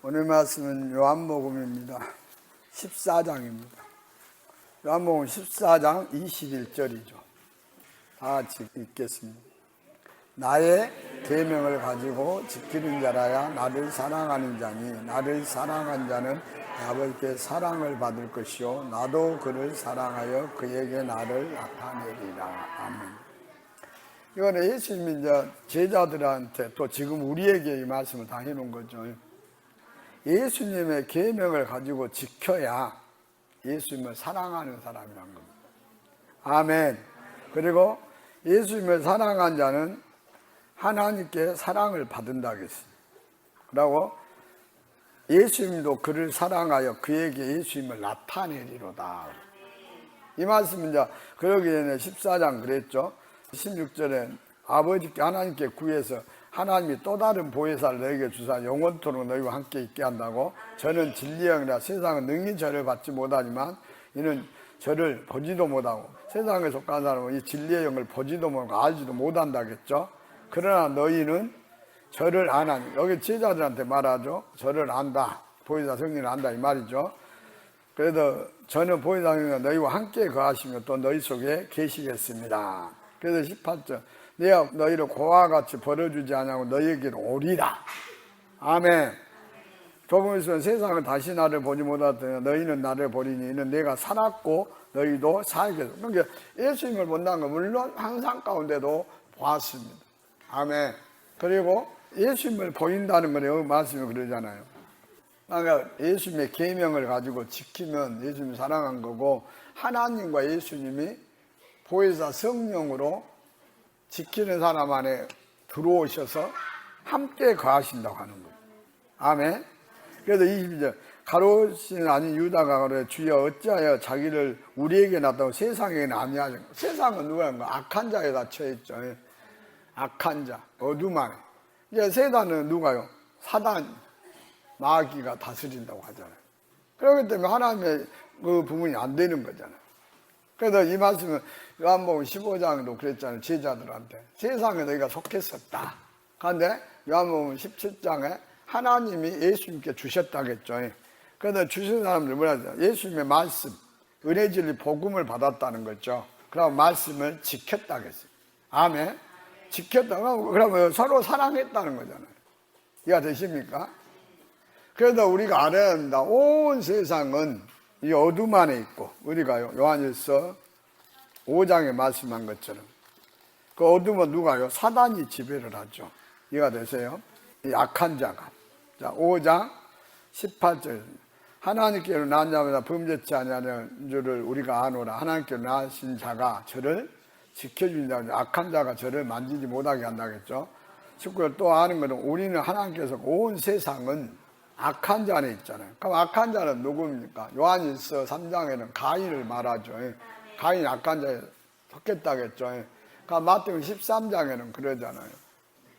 오늘 말씀은 요한복음입니다. 14장입니다. 요한복음 14장 21절이죠. 다 같이 읽겠습니다. 나의 계명을 가지고 지키는 자라야 나를 사랑하는 자니 나를 사랑한 자는 아버지께 사랑을 받을 것이요 나도 그를 사랑하여 그에게 나를 나타내리라. 아멘. 이거는 예수님이 이제 제자들한테 또 지금 우리에게 이 말씀을 다 해놓은 거죠. 예수님의 계명을 가지고 지켜야 예수님을 사랑하는 사람이란 겁니다. 아멘. 그리고 예수님을 사랑한 자는 하나님께 사랑을 받는다 하겠습니다. 그리고 예수님도 그를 사랑하여 그에게 예수님을 나타내리로다. 이 말씀은 이제 그러기 전에 14장 그랬죠. 16절에 아버지께 하나님께 구해서 하나님이 또 다른 보혜사를 너에게 주사 영원토록 너희와 함께 있게 한다고. 저는 진리의 영이라 세상은 능히 저를 받지 못하지만 이는 저를 보지도 못하고 세상에 속한 사람은 이 진리의 영을 보지도 못하고 알지도 못한다겠죠. 그러나 너희는 저를 아나니, 여기 제자들한테 말하죠. 저를 안다, 보혜사 성령을 안다 이 말이죠. 그래서 저는 보혜사 성령과 너희와 함께 거하시며 또 너희 속에 계시겠습니다. 그래서 18절 내가 너희를 고와 같이 버려주지 않냐고 너희에게로 오리라. 아멘. 조금 있으면 세상은 다시 나를 보지 못하더니 너희는 나를 보리니 이는 내가 살았고 너희도 살겠다. 그러니까 예수님을 본다는 건 물론 항상 가운데도 보았습니다. 아멘. 그리고 예수님을 보인다는 건 여기 말씀이 그러잖아요. 그러니까 예수님의 계명을 가지고 지키면 예수님이 사랑한 거고 하나님과 예수님이 보혜사 성령으로 지키는 사람 안에 들어오셔서 함께 거하신다고 하는 거예요. 아멘. 그래서 22절 가롯은 아닌 유다가 그래 주여 어찌하여 자기를 우리에게 놨다고 세상에는 아니하죠. 세상은 누구인가? 악한 자에 다 처했죠. 악한 자, 어둠 안에. 이제 세상은 누가요? 사단, 마귀가 다스린다고 하잖아요. 그렇기 때문에 하나님의 그 부분이 안 되는 거잖아요. 그래서 이 말씀은 요한복음 15장에도 그랬잖아요. 제자들한테 세상에 너희가 속했었다. 그런데 요한복음 17장에 하나님이 예수님께 주셨다겠죠. 그래서 주신 사람들 뭐라 하죠? 예수님의 말씀, 은혜 진리 복음을 받았다는 거죠. 그럼 말씀을 지켰다겠어요. 아멘. 지켰다. 그러면 서로 사랑했다는 거잖아요. 이해가 되십니까? 그래서 우리가 알아야 합니다. 온 세상은 이 어둠 안에 있고, 우리가요, 요한일서 5장에 말씀한 것처럼, 그 어둠은 누가요? 사단이 지배를 하죠. 이해가 되세요? 이 악한 자가. 자, 5장 18절. 하나님께로 난 자마다 범죄치 아니하는 줄을 우리가 아노라. 하나님께로 나신 자가 저를 지켜준다. 악한 자가 저를 만지지 못하게 한다겠죠. 19절 또 아는 것은 우리는 하나님께서 온 세상은 악한 자 안에 있잖아요. 그럼 악한 자는 누구입니까? 요한일서 3장에는 가인을 말하죠. 가인이 악한 자에 속했다겠죠. 그러니까 마태복음 13장에는 그러잖아요.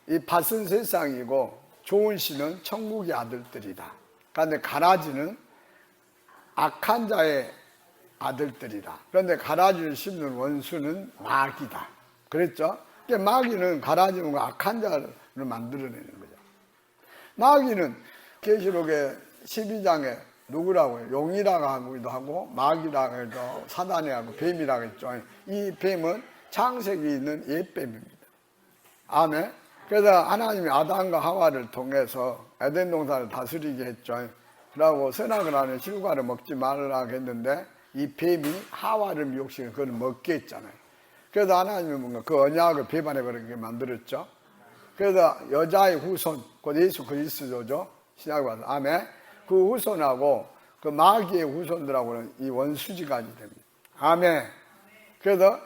이 밭은 세상이고 좋은 씨는 천국의 아들들이다. 그런데 가라지는 악한 자의 아들들이다. 그런데 가라지를 심는 원수는 마귀다. 그랬죠? 그러니까 마귀는 가라지는 악한 자를 만들어내는 거죠. 마귀는 계시록의 12장에 누구라고요? 용이라고 하기도 하고 마귀라고 해도 사단이라고 뱀이라고 했죠. 이 뱀은 창세기에 있는 옛뱀입니다. 아멘. 그래서 하나님이 아담과 하와를 통해서 에덴 동산을 다스리게 했죠. 그러고 선악을 하는 실과를 먹지 말라고 했는데 이 뱀이 하와를 미혹시켜 그걸 먹게 했잖아요. 그래서 하나님이 뭔가 그 언약을 배반해버리게 만들었죠. 그래서 여자의 후손, 곧 예수 그리스도죠. 신약에 와서 아멘. 그 후손하고 그 마귀의 후손들하고는 이 원수지간이 됩니다. 아멘. 그래서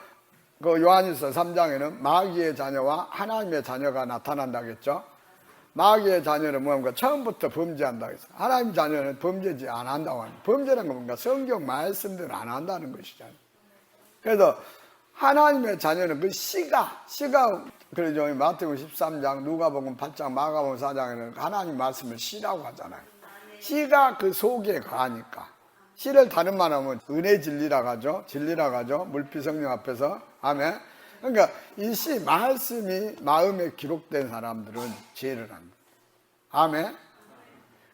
그 요한일서 3장에는 마귀의 자녀와 하나님의 자녀가 나타난다겠죠. 마귀의 자녀는 뭔가 처음부터 범죄한다 했어요. 하나님 자녀는 범죄지 안 한다고 합니다. 범죄라는 건 뭔가 성경 말씀대로 안 한다는 것이잖아요. 그래서 하나님의 자녀는 그 씨가 그러죠. 마태복음 13장, 누가복음 8장, 마가복음 4장에는 하나님 말씀을 씨라고 하잖아요. 씨가 그 속에 거하니까. 씨를 다른 말하면 은혜 진리라고 하죠. 진리라고 하죠. 물피 성령 앞에서. 아멘. 그러니까 이 씨 말씀이 마음에 기록된 사람들은 지혜를 합니다. 아멘.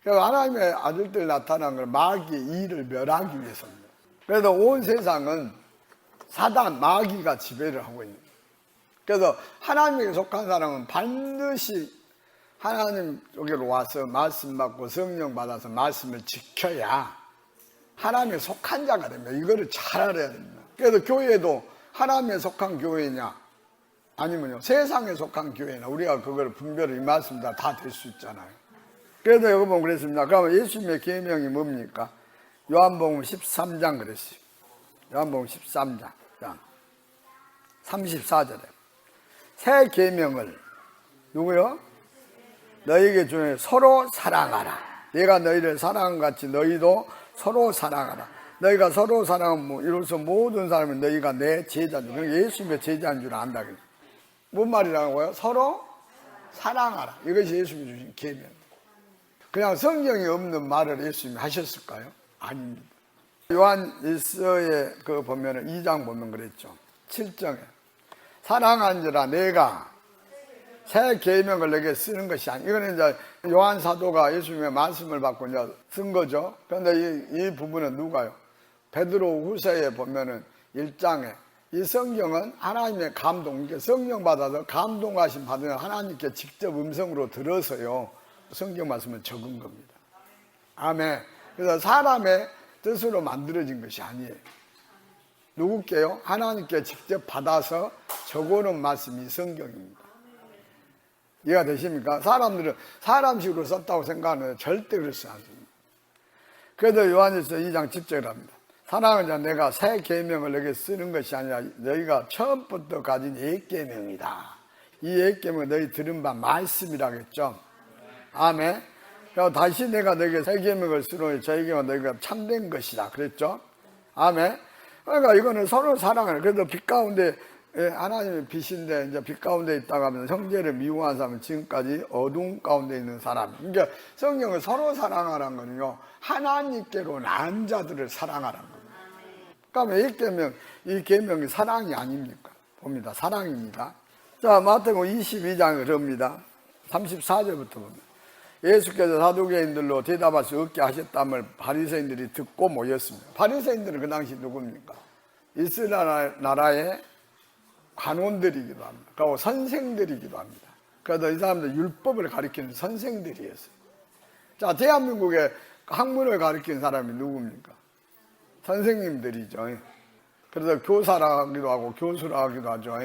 그래서 하나님의 아들들 나타난 건 마귀의 일을 멸하기 위해서입니다. 그래서 온 세상은 사단, 마귀가 지배를 하고 있는 거예요. 그래서 하나님에게 속한 사람은 반드시 하나님 쪽으로 와서 말씀 받고 성령 받아서 말씀을 지켜야 하나님에 속한 자가 됩니다. 이거를 잘 알아야 됩니다. 그래서 교회도 하나님에 속한 교회냐 아니면요 세상에 속한 교회냐 우리가 그걸 분별을 이 말씀 다 될 수 있잖아요. 그래서 여기 보면 그랬습니다. 그러면 예수님의 계명이 뭡니까? 요한복음 13장 그랬어요. 요한복음 13장 34절에 새 계명을 누구요? 너희에게 주는 서로 사랑하라. 내가 너희를 사랑한 같이 너희도 서로 사랑하라. 너희가 서로 사랑하면 이로써 모든 사람은 너희가 내 제자인 줄, 예수님의 제자인 줄 안다. 뭔 말이라고요? 서로 사랑하라. 이것이 예수님이 주신 계명. 그냥 성경이 없는 말을 예수님이 하셨을까요? 아닙니다. 요한 1서에 그 보면은 2장 보면 그랬죠. 7장에 사랑한지라 내가 새 계명을 내게 쓰는 것이 아니. 이거는 이제 요한 사도가 예수님의 말씀을 받고 이제 쓴 거죠. 그런데 이 부분은 누가요? 베드로 후서에 보면은 1장에 이 성경은 하나님의 감동, 성령 받아서 감동하심 받으면 하나님께 직접 음성으로 들어서요 성경 말씀을 적은 겁니다. 아멘. 그래서 사람의 뜻으로 만들어진 것이 아니에요. 누구께요? 하나님께 직접 받아서 적어놓은 말씀이 성경입니다. 이해가 되십니까? 사람들은 사람식으로 썼다고 생각하는데 절대 그렇지 않습니다. 그래도 요한일서 2장 10절을 합니다. 사랑하는 자 내가 새 계명을 너에게 쓰는 것이 아니라 너희가 처음부터 가진 옛 계명이다. 이 옛 계명은 너희 들은 바 말씀이라겠죠. 아멘. 그래서 다시 내가 너에게 새 계명을 쓰노니 저 계명은 너희가 참된 것이다. 그랬죠. 아멘. 그러니까 이거는 서로 사랑하는. 그래도 빛 가운데 하나님의 빛인데 이제 빛 가운데 있다가 하면 형제를 미워한 사람은 지금까지 어두운 가운데 있는 사람. 그러니까 성경은 서로 사랑하라는 거는요 하나님께로 나은 자들을 사랑하라는 겁니다. 그러니까 이 계명이 사랑이 아닙니까? 봅니다. 사랑입니다. 자, 마태복음 22장을 그럽니다. 34절부터 보면 예수께서 사두개인들로 대답할 수 없게 하셨다함을 바리새인들이 듣고 모였습니다. 바리새인들은 그 당시 누굽니까? 이스라엘 나라의 관원들이기도 합니다. 그리고 선생들이기도 합니다. 그래서 이 사람들 율법을 가르치는 선생들이었어요. 자, 대한민국에 학문을 가르치는 사람이 누굽니까? 선생님들이죠. 그래서 교사라 하기도 하고 교수라 하기도 하죠.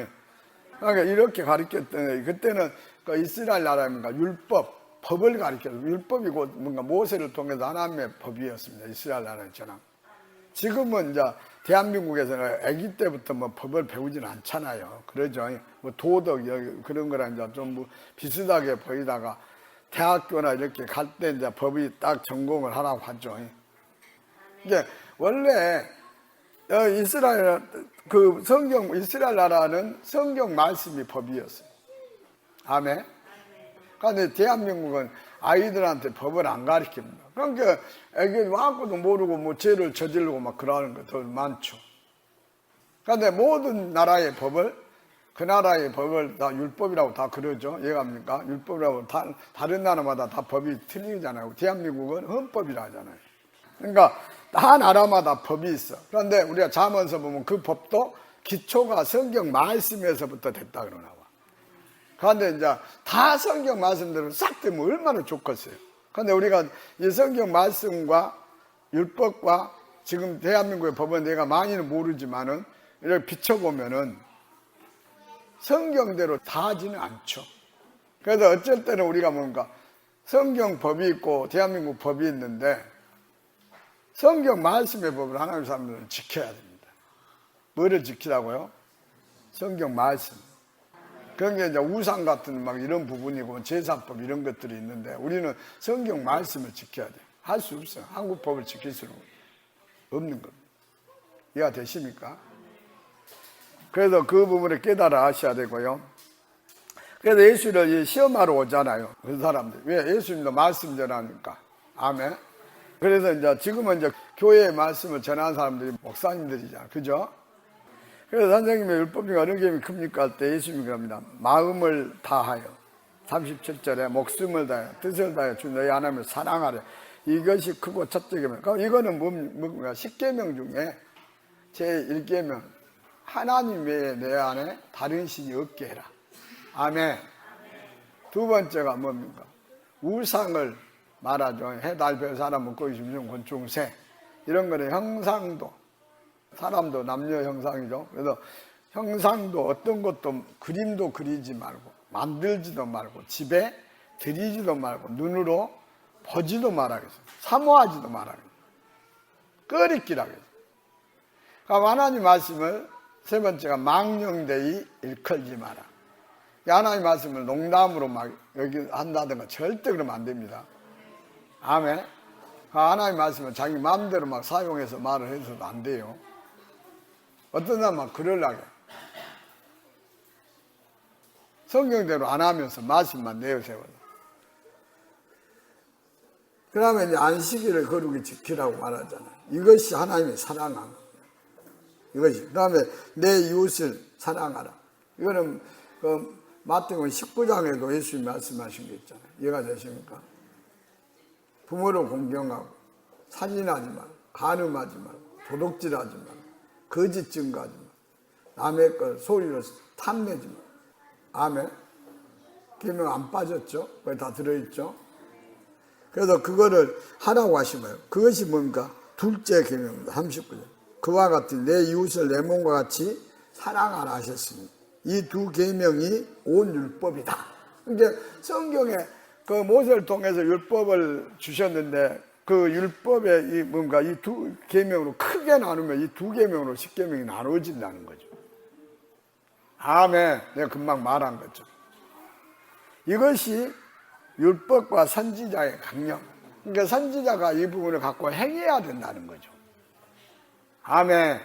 그러니까 이렇게 가르쳤던 그때는 그 이스라엘 나라입니까? 율법, 법을 가르쳐요. 율법이 곧 뭔가 모세를 통해서 하나님의 법이었습니다. 이스라엘 나라처럼. 지금은 이제 대한민국에서는 아기 때부터 뭐 법을 배우지는 않잖아요. 그러죠. 뭐 도덕 그런 거랑 이제 좀 뭐 비슷하게 보이다가 대학교나 이렇게 갈 때 이제 법이 딱 전공을 하라고 하죠. 이게 원래 이스라엘 그 성경 이스라엘 나라는 성경 말씀이 법이었어요. 아멘. 그런데 대한민국은 아이들한테 법을 안 가르칩니다. 그러니까 애기 아무것도 모르고 뭐 죄를 저지르고 막 그러는 거 더 많죠. 그런데 모든 나라의 법을 그 나라의 법을 다 율법이라고 다 그러죠. 이해갑니까? 율법이라고 다른 나라마다 다 법이 틀리잖아요. 대한민국은 헌법이라 하잖아요. 그러니까 다 나라마다 법이 있어. 그런데 우리가 잠언서 보면 그 법도 기초가 성경 말씀에서부터 됐다 그러나 봐. 그런데 이제 다 성경 말씀대로 싹 되면 얼마나 좋겠어요. 그런데 우리가 이 성경 말씀과 율법과 지금 대한민국의 법은 내가 많이는 모르지만은 이렇게 비춰보면은 성경대로 다 하지는 않죠. 그래서 어쩔 때는 우리가 뭔가 성경 법이 있고 대한민국 법이 있는데 성경 말씀의 법을 하나님 사람들은 지켜야 됩니다. 뭐를 지키라고요? 성경 말씀. 그런 게 이제 우상 같은 막 이런 부분이고 제사법 이런 것들이 있는데 우리는 성경 말씀을 지켜야 돼요. 할 수 없어요. 한국 법을 지킬 수는 없는 겁니다. 이해가 되십니까? 그래서 그 부분을 깨달아 하셔야 되고요. 그래서 예수를 시험하러 오잖아요. 그 사람들. 왜? 예수님도 말씀 전하니까. 아멘. 그래서 이제 지금은 이제 교회의 말씀을 전하는 사람들이 목사님들이잖아요. 그죠? 그래서 선생님의 율법 중에 어느 계명이 큽니까? 할 때 예수님이 그럽니다. 마음을 다하여 37절에 목숨을 다해 뜻을 다해 주 너희 하나님을 사랑하래. 이것이 크고 첫째 계명. 그럼 이거는 뭡니까? 10계명 중에 제1계명. 하나님 외에 내 안에 다른 신이 없게 해라. 아멘. 두 번째가 뭡니까? 우상을 말하죠. 해, 달, 별, 사람, 물고기, 짐승, 곤충, 새. 이런 거는 형상도, 사람도 남녀 형상이죠. 그래서 형상도 어떤 것도 그림도 그리지 말고, 만들지도 말고, 집에 들이지도 말고, 눈으로 보지도 말하겠어요. 사모하지도 말하겠어요. 꺼리끼라겠어요. 그럼 하나님 말씀을 세 번째가 망령되이 일컬지 마라. 하나님 말씀을 농담으로 막 여기 한다든가 절대 그러면 안 됩니다. 아멘. 하나님 말씀을 자기 마음대로 막 사용해서 말을 해서도 안 돼요. 어떤 사람은 막 그러려고 성경대로 안 하면서 말씀만 내세워서. 그러면 이제 안식일을 거룩히 지키라고 말하잖아요. 이것이 하나님의 사랑하는 거예요. 이것이. 그 다음에 내 이웃을 사랑하라. 이거는 마태복음 19장에도 예수님이 말씀하신 게 있잖아요. 이해가 되십니까? 부모를 공경하고, 살인하지 말고, 간음하지 말고, 도둑질하지 말고, 거짓 증거하지 말고, 남의 걸 소리로 탐내지 말고. 아멘. 계명 안 빠졌죠? 거기 다 들어있죠? 그래서 그거를 하라고 하신 거예요. 그것이 뭔가? 둘째 계명입니다. 39절. 그와 같은 내 이웃을 내 몸과 같이 사랑하라 하셨습니다. 이 두 계명이 온 율법이다. 그러니까 성경에 그 모세를 통해서 율법을 주셨는데 그 율법의 이 뭔가 이 두 계명으로 크게 나누면 이 두 계명으로 10계명이 나눠진다는 거죠. 아멘. 내가 금방 말한 거죠. 이것이 율법과 선지자의 강령. 그러니까 선지자가 이 부분을 갖고 행해야 된다는 거죠. 아멘.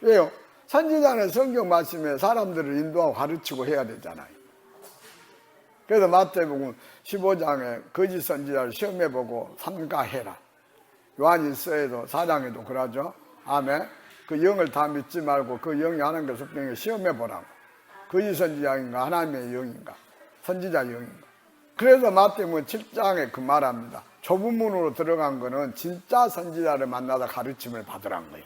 왜요? 선지자는 성경 말씀에 사람들을 인도하고 가르치고 해야 되잖아요. 그래서 마태복음 15장에 거짓 선지자를 시험해보고 삼가해라. 요한일서에도 4장에도 그러죠. 아멘. 그 영을 다 믿지 말고 그 영이 하나님께 속성에 시험해보라고. 거짓 선지자인가 하나님의 영인가 선지자 영인가. 그래서 마태복음 7장에 그 말합니다. 좁은 문으로 들어간 거는 진짜 선지자를 만나다 가르침을 받으란 거예요.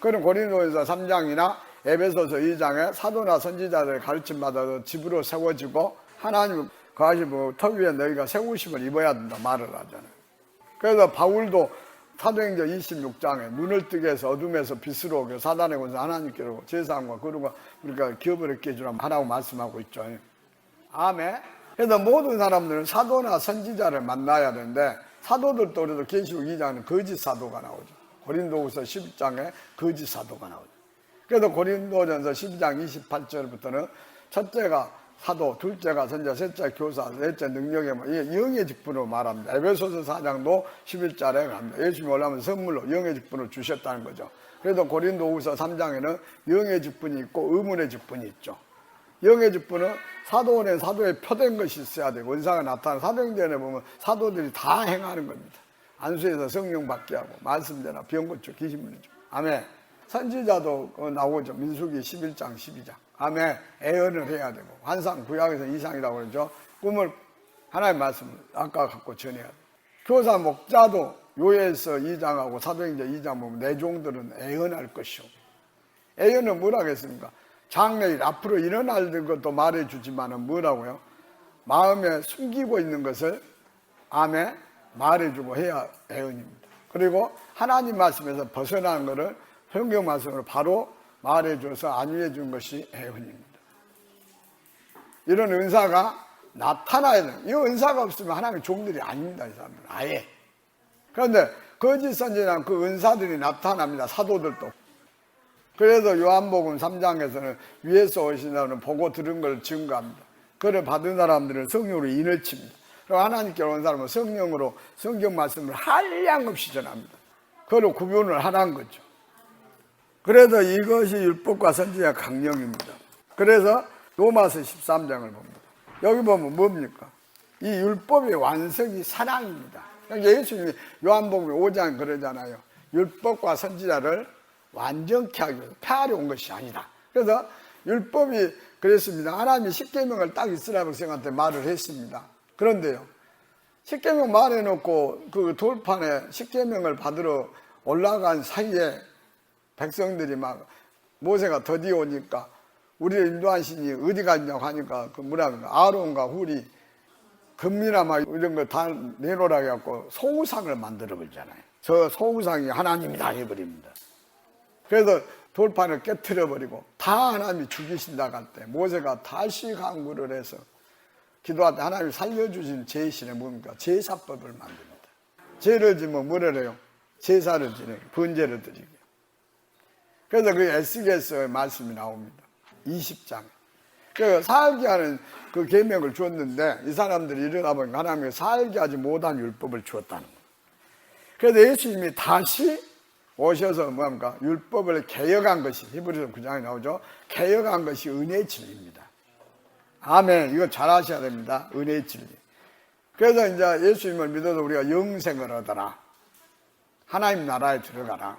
그는 고린도전서 3장이나 에베소서 2장에 사도나 선지자들의 가르침 받아서 집으로 세워지고 하나님 거하시고 터 위에 너희가 세우심을 입어야 된다 말을 하잖아요. 그래서 바울도 사도행전 26장에 눈을 뜨게 해서 어둠에서 빛으로 오게 사단의 권세 하나님께로 제사함과 거룩과 우리가 기업을 얻게 해주라 하라고 말씀하고 있죠. 아멘. 그래서 모든 사람들은 사도나 선지자를 만나야 되는데 사도들도 그래도 계시록 2장에는 거짓 사도가 나오죠. 고린도후서 10장에 거짓 사도가 나오죠. 그래서 고린도전서 12장 28절부터는 첫째가 사도, 둘째가 선지자, 셋째 교사, 넷째 능력의 영의 직분으로 말합니다. 에베소서 4장도 11절에 갑니다. 예수님이 올라오면 선물로 영의 직분을 주셨다는 거죠. 그래서 고린도후서 3장에는 영의 직분이 있고 의문의 직분이 있죠. 영의 직분은 사도원에 사도에 표된 것이 있어야 되고 은사가 나타나는 사도행전에 보면 사도들이 다 행하는 겁니다. 안수에서 성령 받게 하고 말씀대나 병 고쳐 귀신 물리죠. 아멘. 선지자도 나오죠. 민수기 11장 12장. 아멘. 애언을 해야 되고 환상 구약에서 이상이라고 그러죠. 꿈을 하나님의 말씀을 아까 갖고 전해야 돼요. 교사 목자도 요에서 2장하고 사도행전 2장 보면 내 종들은 애언할 것이오. 애언은 뭐라고 했습니까? 장래일 앞으로 일어날 것도 말해주지만은 뭐라고요? 마음에 숨기고 있는 것을 아멘 말해주고 해야 애언입니다. 그리고 하나님 말씀에서 벗어나는 것을 성경 말씀으로 바로 말해줘서 안위해 준 것이 애언입니다. 이런 은사가 나타나야 돼요. 이 은사가 없으면 하나님의 종들이 아닙니다. 이 사람들은 아예. 그런데 거짓 선지자는 그 은사들이 나타납니다. 사도들도. 그래서 요한복음 3장에서는 위에서 오신 사람은 보고 들은 걸 증거합니다. 그를 받은 사람들은 성령으로 인을 칩니다. 그리고 하나님께 온 사람은 성령으로 성경 말씀을 한량없이 전합니다. 그걸 구분을 하라는 거죠. 그래서 이것이 율법과 선지자의 강령입니다. 그래서 로마서 13장을 봅니다. 여기 보면 뭡니까? 이 율법의 완성이 사랑입니다. 그러니까 예수님이 요한복음 5장 그러잖아요. 율법과 선지자를 완전케 하기 위해서 폐하려 온 것이 아니다. 그래서 율법이 그랬습니다. 하나님이 십계명을 딱 이스라엘 백성한테 말을 했습니다. 그런데요, 십계명 말해놓고 그 돌판에 십계명을 받으러 올라간 사이에 백성들이 막 모세가 드디어 오니까 우리를 인도한 신이 어디 갔냐고 하니까 그 뭐랍니까, 아론과 훌이 금이나 막 이런 거 다 내놓으라 해갖고 소우상을 만들어 버리잖아요. 저 소우상이 하나님이다 해버립니다. 그래서 돌판을 깨트려 버리고 다 하나님이 죽이신다고 할 때 모세가 다시 강구를 해서 기도할 때 하나님이 살려주신 제신의 뭡니까? 제사법을 만듭니다. 죄를 지면 뭐를 해요? 제사를 지내요. 번제를 드리고. 그래서 그 에스겔서의 말씀이 나옵니다. 20장. 그 살게 하는 그 계명을 주었는데 이 사람들이 이러다 보니까 하나님이 살게 하지 못한 율법을 주었다는 거예요. 그래서 예수님이 다시 오셔서 뭡니까? 율법을 개혁한 것이 히브리서 9장에 나오죠. 개혁한 것이 은혜의 진리입니다. 아멘. 이거 잘 아셔야 됩니다. 은혜의 진리. 그래서 이제 예수님을 믿어서 우리가 영생을 얻어라. 하나님 나라에 들어가라.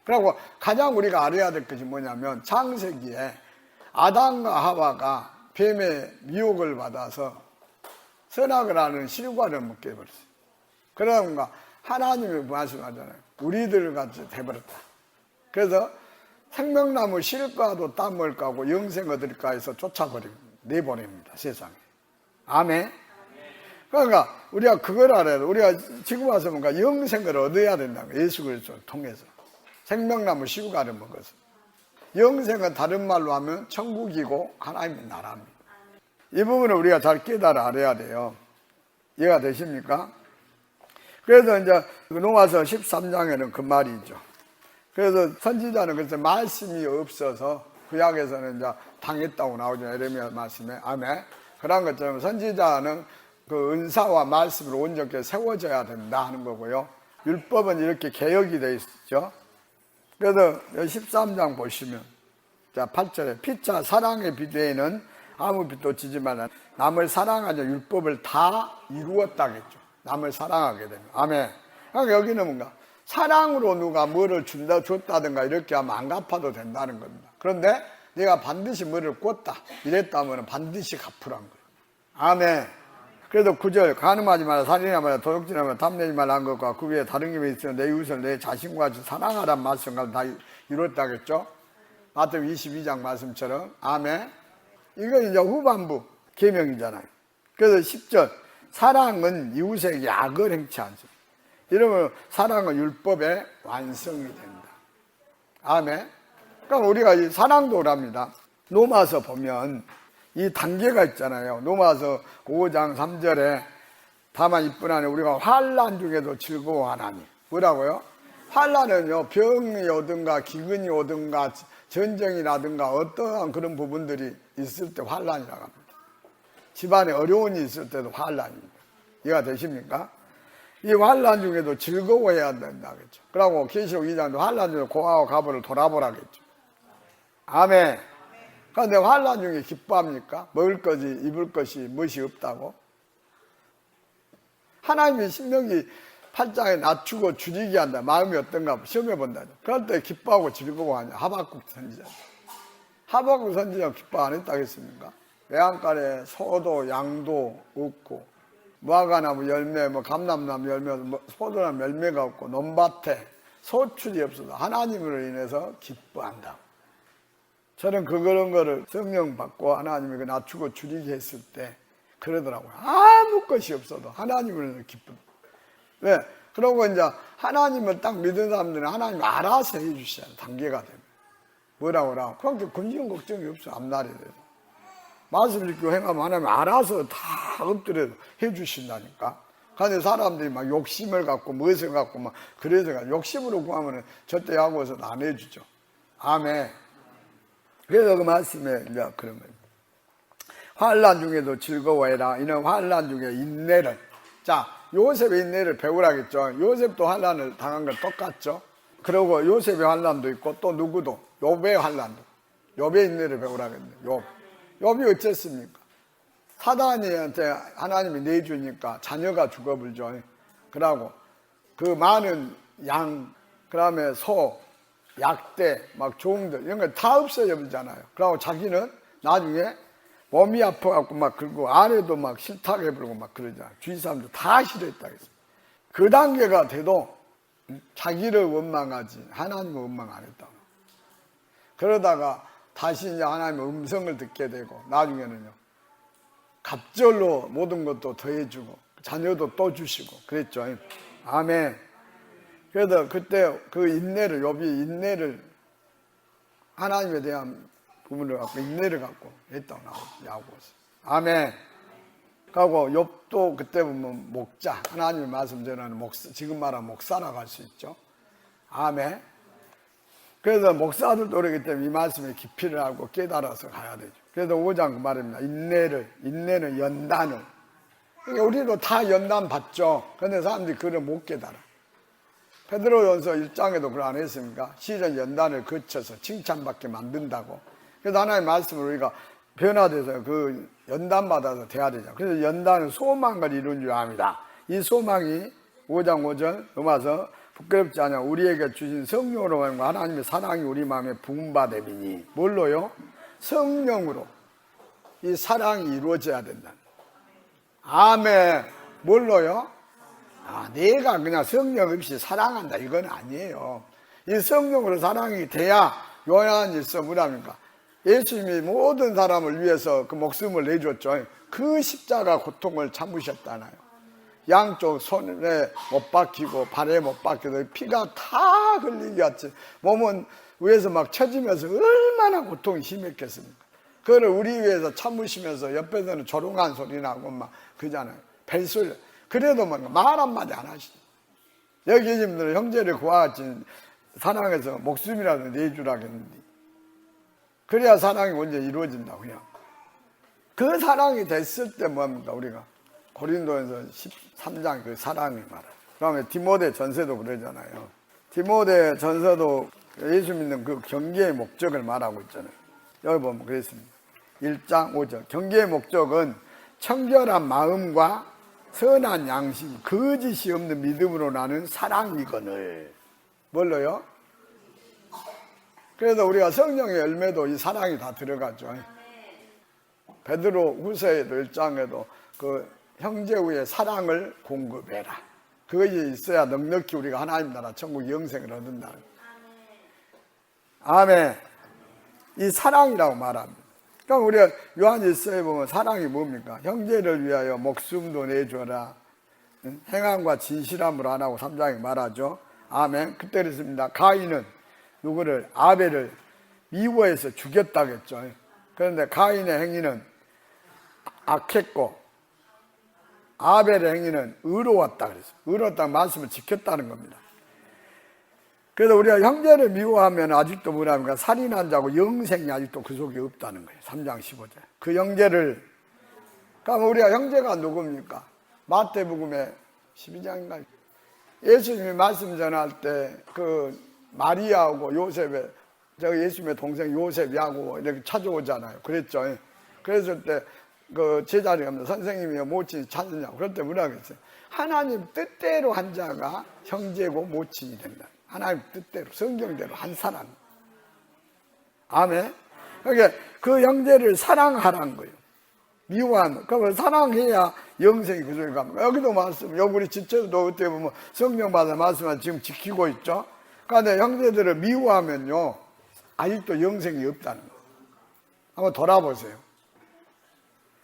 그리고 가장 우리가 알아야 될 것이 뭐냐면 창세기에 아담과 하와가 뱀의 미혹을 받아서 선악을 하는 실과를 먹게 해버렸어요. 그러니까 하나님이 말씀하잖아요. 우리들 같이 돼버렸다. 그래서 생명나무 실과도 따먹을 까고 영생 얻을까 해서 쫓아버리고 내보냅니다. 세상에. 아멘. 그러니까 우리가 그걸 알아야 돼. 우리가 지금 와서 뭔가 영생을 얻어야 된다는 거예요. 예수 그리스도를 통해서. 생명나무 실과를 먹어서. 영생은 다른 말로 하면 천국이고 하나님의 나라입니다. 이 부분을 우리가 잘 깨달아 알아야 돼요. 이해가 되십니까? 그래서 이제 로마서 13장에는 그 말이 있죠. 그래서 선지자는 그래서 말씀이 없어서 구약에서는 이제 당했다고 나오죠. 예레미야 말씀에. 아멘. 그런 것처럼 선지자는 그 은사와 말씀으로 온전하게 세워져야 된다 하는 거고요. 율법은 이렇게 개혁이 되어 있죠. 그래서 13장 보시면 자 8절에 피차 사랑의 비대에는 아무 빛도 지지 말라. 남을 사랑하자 율법을 다 이루었다겠죠. 남을 사랑하게 되면. 아멘. 그러니까 여기는 뭔가 사랑으로 누가 뭐를 줬다든가 이렇게 하면 안 갚아도 된다는 겁니다. 그런데 내가 반드시 뭐를 꿨다 이랬다면 반드시 갚으란 거예요. 아멘. 그래도 9절 간음하지 마라, 살인하지 마라, 도둑질하지 마라, 탐내지 말라 한 것과 그 위에 다른 게 있으면 내 이웃을 내 자신과 같이 사랑하란 말씀과 다 이뤘다겠죠. 마태복음 22장 말씀처럼. 아멘. 이건 이제 후반부 계명이잖아요. 그래서 10절 사랑은 이웃에게 악을 행치 않습니다. 이러면 사랑은 율법의 완성이 된다. 아멘. 그러니까 우리가 이 사랑도 오랍니다. 로마서 보면 이 단계가 있잖아요. 로마서 5장 3절에 다만 이뿐 아니라 우리가 환난 중에도 즐거워하나니. 뭐라고요? 환난은요 병이 오든가 기근이 오든가 전쟁이라든가 어떠한 그런 부분들이 있을 때 환난이라고 합니다. 집안에 어려움이 있을 때도 환난입니다. 이해가 되십니까? 이 환난 중에도 즐거워해야 된다겠죠. 그러고 계시록 2장도 환난 중에 고아와 가부를 돌아보라겠죠. 아멘. 그런데 환난 중에 기뻐합니까? 먹을 것이 입을 것이 무엇이 없다고? 하나님이 신명기 8장에 낮추고 줄이게 한다. 마음이 어떤가 시험해 본다. 그럴 때 기뻐하고 즐거워하냐? 하박국 선지자. 하박국 선지자 기뻐 안 했다겠습니까? 외양간에 소도 양도 없고 무화과나무 열매, 감람나무 열매, 포도나무 열매가 없고 논밭에 소출이 없어도 하나님으로 인해서 기뻐한다. 저는 그런 거를 성령 받고 하나님이 그 낮추고 줄이게 했을 때 그러더라고요. 아무 것이 없어도 하나님으로 인해서 기쁘다. 왜? 그러고 이제 하나님을 딱 믿은 사람들은 하나님 알아서 해주시잖아요. 단계가 되면. 뭐라고? 그렇게 근심 걱정이 없어. 앞날에 대해서. 말씀 읽고 행하면 하나님 알아서 다 엎드려서 해주신다니까. 그런데 사람들이 막 욕심을 갖고 무엇을 갖고 막 그래서 욕심으로 구하면 절대 하고서는 안 해주죠. 아멘. 그래서 그 말씀에 이제 그런 거예요. 환난 중에도 즐거워해라. 이는 환난 중에 인내를. 자, 요셉의 인내를 배우라겠죠. 요셉도 환난을 당한 건 똑같죠. 그리고 요셉의 환난도 있고 또 누구도 욥의 환난도. 욥의 인내를 배우라겠네. 욥이 어쨌습니까? 사단이한테 하나님이 내주니까 자녀가 죽어불죠. 그러고 그 많은 양, 그 다음에 소, 약대, 막 종들 이런 거 다 없어져 버리잖아요. 그러고 자기는 나중에 몸이 아파갖고 막 그러고 아내도 막 싫다고 해버리고 막 그러잖아요. 주위 사람들 다 싫어했다 그랬어요. 그 단계가 돼도 자기를 원망하지 하나님을 원망 안 했다. 그러다가 다시 이제 하나님의 음성을 듣게 되고 나중에는요 갑절로 모든 것도 더해주고 자녀도 또 주시고 그랬죠. 아멘. 그래서 그때 그 인내를 욥이 인내를 하나님에 대한 부분을 갖고 인내를 갖고 했다고 나오고 있어요. 아멘. 그리고 욥도 그때 보면 목자 하나님의 말씀 전하는 목사 지금 말하면 목사라고 할 수 있죠. 아멘. 그래서 목사들도 그러기 때문에 이 말씀의 깊이를 알고 깨달아서 가야 되죠. 그래서 5장 그 말입니다. 인내는 연단을. 그러니까 우리도 다 연단 받죠. 그런데 사람들이 그걸 못 깨달아. 베드로전서 1장에도 그걸 안 했습니까? 시련 연단을 거쳐서 칭찬받게 만든다고. 그래서 하나님의 말씀을 우리가 변화돼서 그 연단받아서 돼야 되죠. 그래서 연단은 소망을 이룬 줄 압니다. 이 소망이 5장 5절 넘어서 부끄럽지 않아 우리에게 주신 성령으로 하나님의 사랑이 우리 마음에 부음받음이니 뭘로요? 성령으로 이 사랑이 이루어져야 된다. 아멘. 뭘로요? 내가 그냥 성령 없이 사랑한다 이건 아니에요. 이 성령으로 사랑이 돼야 요한일서 뭐랍니까? 예수님이 모든 사람을 위해서 그 목숨을 내줬죠. 그 십자가 고통을 참으셨잖아요. 양쪽 손에 못 박히고 발에 못 박혀서 피가 다 흘리겠지. 몸은 위에서 막 쳐지면서 얼마나 고통이 심했겠습니까? 그걸 우리 위해서 참으시면서 옆에서는 조롱한 소리 나고 막 그잖아요. 벨소리. 그래도 말 한마디 안 하시죠. 여기 계신 분들은 형제를 구하지 사랑해서 목숨이라도 내주라겠는데 그래야 사랑이 먼저 이루어진다고요. 그 사랑이 됐을 때 뭐합니까? 우리가 고린도전서 13장 그 사랑이 말이에요. 그다음에 디모데 전서도 그러잖아요. 디모데 전서도 예수 믿는 그 경계의 목적을 말하고 있잖아요. 여기 보면 그랬습니다. 1장 5절 경계의 목적은 청결한 마음과 선한 양심, 거짓이 없는 믿음으로 나는 사랑이거늘. 뭘로요? 그래서 우리가 성령의 열매도 이 사랑이 다 들어가죠. 베드로 후서에도 1장에도 그 형제 후에 사랑을 공급해라. 그것이 있어야 넉넉히 우리가 하나님 나라 천국 영생을 얻는다. 아멘. 이 사랑이라고 말합니다. 그러니까 우리가 요한일서에 보면 사랑이 뭡니까? 형제를 위하여 목숨도 내줘라. 행함과 진실함으로 안 하고 3장에 말하죠. 아멘. 그때 그랬습니다. 가인은 누구를? 아벨을 미워해서 죽였다겠죠. 그런데 가인의 행위는 악했고 아벨의 행위는 의로웠다 그랬어요. 의로웠다는 말씀을 지켰다는 겁니다. 그래서 우리가 형제를 미워하면 아직도 뭐랍니까? 살인한 자고 영생이 아직도 그 속에 없다는 거예요. 3장 15절. 그 형제를, 그러면 우리가 형제가 누굽니까? 마태복음의 12장인가? 예수님이 말씀 전할 때 그 마리아하고 요셉의, 저 예수님의 동생 요셉이하고 이렇게 찾아오잖아요. 그랬죠. 그랬을 때 그 제자리에 가면 선생님이요 모친이 찾느냐고. 그럴 때 뭐라 그랬어요? 하나님 뜻대로 한 자가 형제고 모친이 된다. 하나님 뜻대로 성경대로 한 사람. 아멘. 그러니까 그 형제를 사랑하라는 거예요. 미워하는. 그러면 사랑해야 영생이 그 속에 갑니다. 여기도 말씀, 여기 우리 지체도 어떻게 보면 성령 받은 말씀을 지금 지키고 있죠. 그런데 형제들을 미워하면요 아직도 영생이 없다는 거예요. 한번 돌아보세요.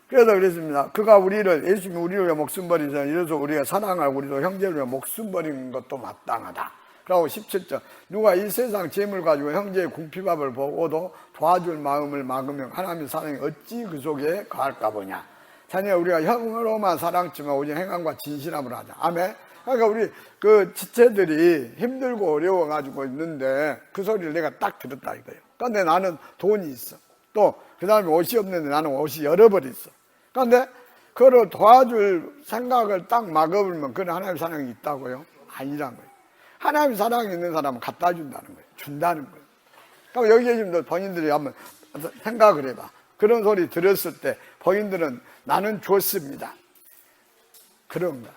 그래서 그랬습니다. 그가 우리를, 예수님이 우리를 위해 목숨 버리잖아요. 이래서 우리가 사랑하고 우리도 형제를 위해 목숨 버리는 것도 마땅하다. 그리고 17절 누가 이 세상 재물 가지고 형제의 궁핍함을 보고도 도와줄 마음을 막으면 하나님의 사랑이 어찌 그 속에 가할까 보냐. 자녀 우리가 형으로만 사랑지만 오직 행함과 진실함으로 하자. 아멘. 그러니까 우리 그 지체들이 힘들고 어려워 가지고 있는데 그 소리를 내가 딱 들었다 이거예요. 그런데 나는 돈이 있어. 또 그 다음에 옷이 없는데 나는 옷이 여러 벌 있어. 그런데 그걸 도와줄 생각을 딱 막아버리면 그건 하나님의 사랑이 있다고요? 아니란 거예요. 하나님 사랑이 있는 사람은 갖다 준다는 거예요. 준다는 거예요. 그럼 여기 계신 본인들이 한번 생각을 해봐. 그런 소리 들었을 때 본인들은 나는 좋습니다. 그런가?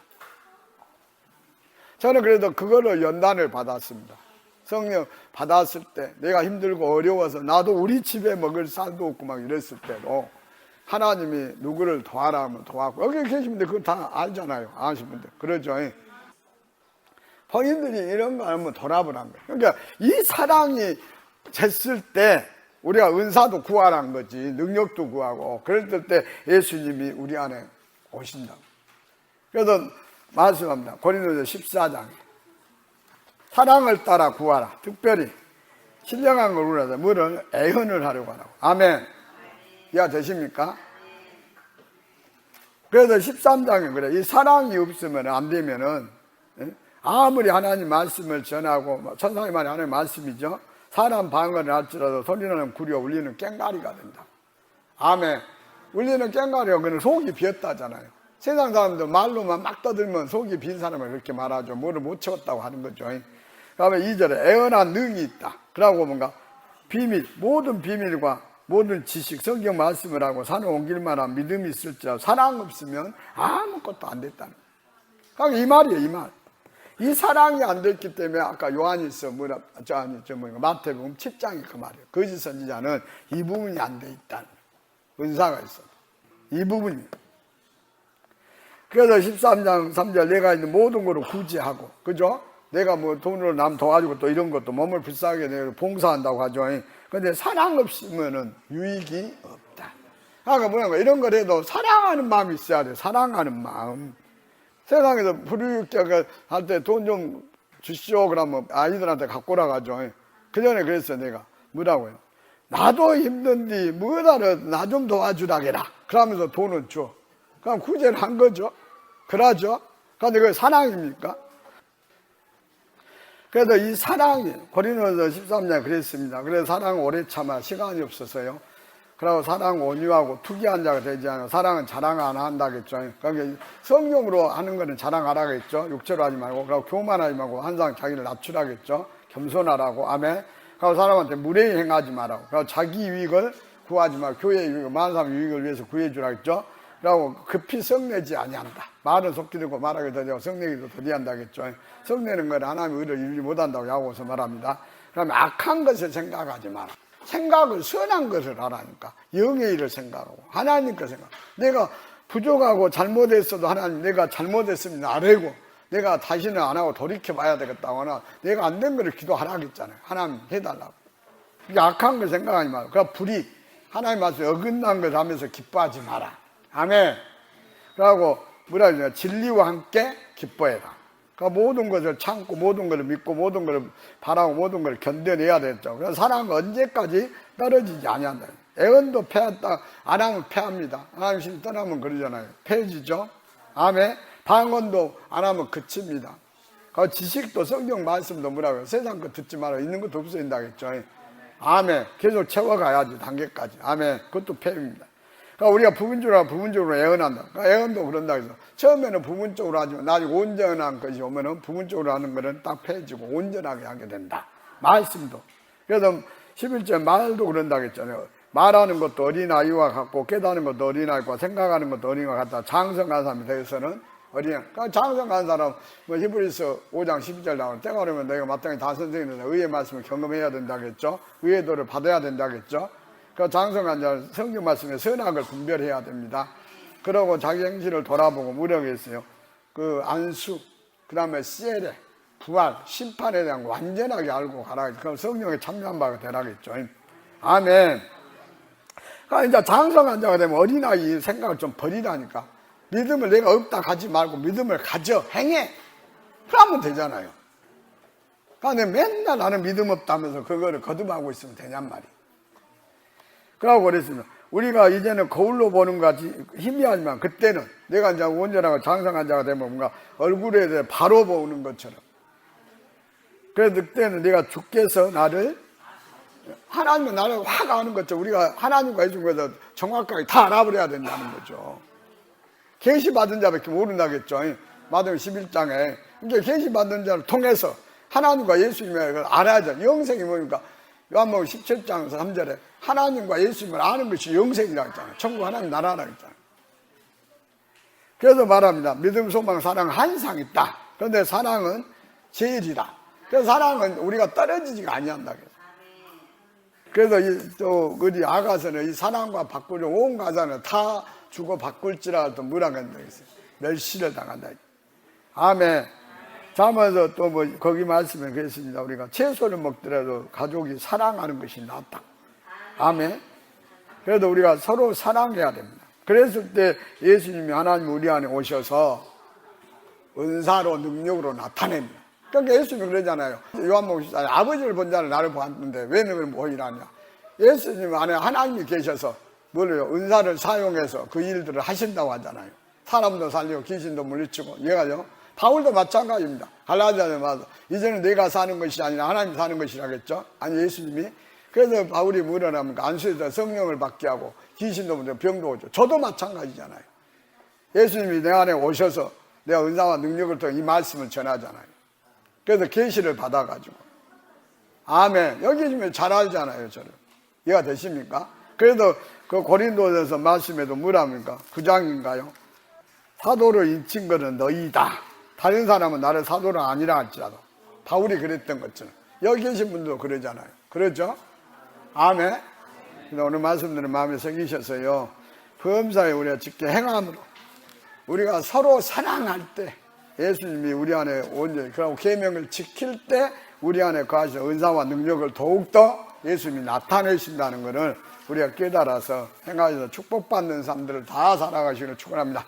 저는 그래도 그거를 연단을 받았습니다. 성령 받았을 때 내가 힘들고 어려워서 나도 우리 집에 먹을 쌀도 없고 막 이랬을 때도 하나님이 누구를 도와라 하면 도와고, 여기 계신 분들 그거 다 알잖아요. 아시는 분들. 그러죠. 본인들이 이런 거 알면 돌아보란 거예요. 그러니까 이 사랑이 됐을 때 우리가 은사도 구하란 거지, 능력도 구하고, 그럴 때 예수님이 우리 안에 오신다고. 그래서 말씀합니다. 고린도서 14장에 사랑을 따라 구하라. 특별히 신령한 걸 우려서 뭐를 애헌을 하려고 하라고. 아멘. 이해가 되십니까? 그래서 13장에 그래. 이 사랑이 없으면 안 되면은, 아무리 하나님 말씀을 전하고, 천사의 말이 하나님 말씀이죠. 사람 방언을 할지라도 소리나는 구려 울리는 꽹과리가 된다. 아멘. 울리는 꽹과리가 그는 속이 비었다잖아요. 세상 사람들 말로만 막 떠들면 속이 빈 사람을 그렇게 말하죠. 뭐를 못 채웠다고 하는 거죠. 그러면 2절에 애언한 능이 있다. 그러고 뭔가 비밀, 모든 비밀과 모든 지식, 성경 말씀을 하고 산을 옮길 만한 믿음이 있을지라도 사랑 없으면 아무것도 안 됐다는 거예요. 그러니까 이 말이에요, 이 말. 이 사랑이 안 됐기 때문에 아까 요한일서 마태복음 7장이 그 말이에요. 거짓 선지자는 이 부분이 안 돼 있다는 거예요. 은사가 있어도 이 부분이에요. 그래서 13장 3절 내가 있는 모든 거로 구제하고, 그죠? 내가 뭐 돈으로 남 도와주고 또 이런 것도 몸을 불쌍하게 내가 봉사한다고 하죠. 근데 사랑 없으면은 유익이 없다. 그러니까 뭐냐면 이런 걸 해도 사랑하는 마음이 있어야 돼. 사랑하는 마음. 세상에서 불효육자 할 때 돈 좀 주시오 그러면 아이들한테 갖고 오라가죠. 그 전에 그랬어요. 내가 뭐라고요? 나도 힘든디 뭐다를 나 좀 도와주라게라. 그러면서 돈을 줘. 그럼 구제를 한 거죠. 그러죠. 그런데 그게 사랑입니까? 그래서 이 사랑이 고린도서 13장에 그랬습니다. 그래서 사랑은 오래 참아 시간이 없어서요. 그리고 사랑은 온유하고 투기한 자가 되지 않아. 사랑은 자랑 안 한다겠죠. 그러니까 성령으로 하는 거는 자랑하라겠죠. 육체로 하지 말고. 그리고 교만하지 말고 항상 자기를 낮추라겠죠. 겸손하라고. 아멘. 그리고 사람한테 무례히 행하지 말라고. 그리고 자기 유익을 구하지 말고 교회의 유익을, 많은 사람 유익을 위해서 구해주라겠죠. 그리고 급히 성내지 아니한다. 말은 속기 들고 말하게 되고 성내기도 더디한다겠죠. 성내는 걸 하나님의 의를 이루지 못한다고 야고보서 말합니다. 그러면 악한 것을 생각하지 마라. 생각을 선한 것을 하라니까. 영의 일을 생각하고 하나님 거 생각. 내가 부족하고 잘못했어도 하나님 내가 잘못했으면 나래고 내가 다시는 안 하고 돌이켜봐야 되겠다거나 내가 안 된 거를 기도하라겠잖아요. 하나님 해달라고. 이게 악한 걸 생각하지 마라. 그러니까 불이 하나님 말씀 어긋난 걸 하면서 기뻐하지 마라. 아멘. 그러고 뭐라 그러냐, 진리와 함께 기뻐해라. 그러니까 모든 것을 참고 모든 것을 믿고 모든 것을 바라고 모든 것을 견뎌내야 되겠죠. 그래서 사랑은 언제까지 떨어지지 아니한다. 애언도 패했다 안 하면 패합니다. 하나님 떠나면 그러잖아요. 패해지죠. 아멘. 방언도 안 하면 그칩니다. 그 지식도 성경 말씀도 뭐라고요? 세상 거 듣지 마라. 있는 것도 없어진다겠죠. 아멘. 계속 채워가야지 단계까지. 아멘. 그것도 패입니다. 그러니까 우리가 부분적으로 애언한다. 그러니까 애언도 그런다 해서 처음에는 부분적으로 하지만 나중에 온전한 것이 오면은 부분적으로 하는 것은 딱 패해지고 온전하게 하게 된다. 말씀도. 그래서 11절 말도 그런다 했잖아요. 말하는 것도 어린아이와 같고 깨닫는 것도 어린아이와 생각하는 것도 어린아이와 같다. 장성한 사람에 대해서는 어린아이. 그러니까 장성한 사람 뭐 히브리서 5장 12절 나오는 때가 오면 내가 마땅히 다 선생님이다. 의의 말씀을 경험해야 된다겠죠. 의의도를 받아야 된다겠죠. 그 장성한 자는 성경 말씀에 선악을 분별해야 됩니다. 그러고 자기 행실을 돌아보고 무력했어요. 그 안수, 그 다음에 세례, 부활, 심판에 대한 완전하게 알고 가라. 그럼 성령에 참여한 바가 되라겠죠. 아멘. 그러니까 이제 장성한 자가 되면 어린아이 생각을 좀 버리라니까. 믿음을 내가 없다 가지 말고 믿음을 가져, 행해. 그러면 되잖아요. 그러니까 맨날 나는 믿음 없다면서 그거를 거듭하고 있으면 되냔 말이에요. 그러고 그랬습니다. 우리가 이제는 거울로 보는 것 같이 희미하지만 그때는 내가 이제 온전하고 장성한 자가 되면 뭔가 얼굴에 대해 바로 보는 것처럼. 그래서 그때는 내가 주께서 나를 하나님은 나를 확 아는 거죠. 우리가 하나님과 해준 거에서 정확하게 다 알아버려야 된다는 거죠. 계시 받은 자밖에 모른다겠죠. 마태복음 11장에 이제 계시 받은 자를 통해서 하나님과 예수님을 알아야죠. 영생이 뭡니까? 요한복음 17장 3절에 하나님과 예수님을 아는 것이 영생이라고 했잖아요. 천국 하나님 나라라고 했잖아요. 그래서 말합니다. 믿음, 소망, 사랑 한 상 있다. 그런데 사랑은 제일이다. 그래서 사랑은 우리가 떨어지지가 아니한다. 그래서 또 우리 아가서는 이 사랑과 바꾸려 온 가사는 다 주고 바꿀지라도 뭐라 한다 했어요. 멸시를 당한다. 아멘. 자면서 또 뭐 거기 말씀에 그랬습니다. 우리가 채소를 먹더라도 가족이 사랑하는 것이 낫다. 아멘. 그래도 우리가 서로 사랑해야 됩니다. 그랬을 때 예수님이 하나님 우리 안에 오셔서 은사로 능력으로 나타냅니다. 그러니까 예수님이 그러잖아요. 요한복음 14장 아버지를 본 자는 나를 보았는데 왜 너를 보이라냐. 예수님 안에 하나님이 계셔서 뭐래요? 은사를 사용해서 그 일들을 하신다고 하잖아요. 사람도 살리고 귀신도 물리치고. 얘가요. 바울도 마찬가지입니다. 갈라디아서에 와서 이제는 내가 사는 것이 아니라 하나님 사는 것이라겠죠. 아니 예수님이. 그래서 바울이 뭐라면 안수에서 성령을 받게 하고 귀신도 물리고 병도 오죠. 저도 마찬가지잖아요. 예수님이 내 안에 오셔서 내가 은사와 능력을 통해 이 말씀을 전하잖아요. 그래서 계시를 받아가지고 아멘. 여기 지금 잘 알잖아요. 저를 이해가 되십니까? 그래도 그 고린도전서 말씀에도 뭐랍니까? 9장인가요? 사도를 인친 것은 너희다. 다른 사람은 나를 사도를 아니라 할지라도. 바울이 그랬던 것처럼 여기 계신 분도 그러잖아요. 그렇죠? 아멘. 오늘 말씀들은 마음에 새기셔서요, 범사에 우리가 직계 행함으로 우리가 서로 사랑할 때 예수님이 우리 안에 온전히 그리고 계명을 지킬 때 우리 안에 거하시는 은사와 능력을 더욱더 예수님이 나타내신다는 것을 우리가 깨달아서 행하셔서 축복받는 사람들을 다 살아가시기를 축원합니다.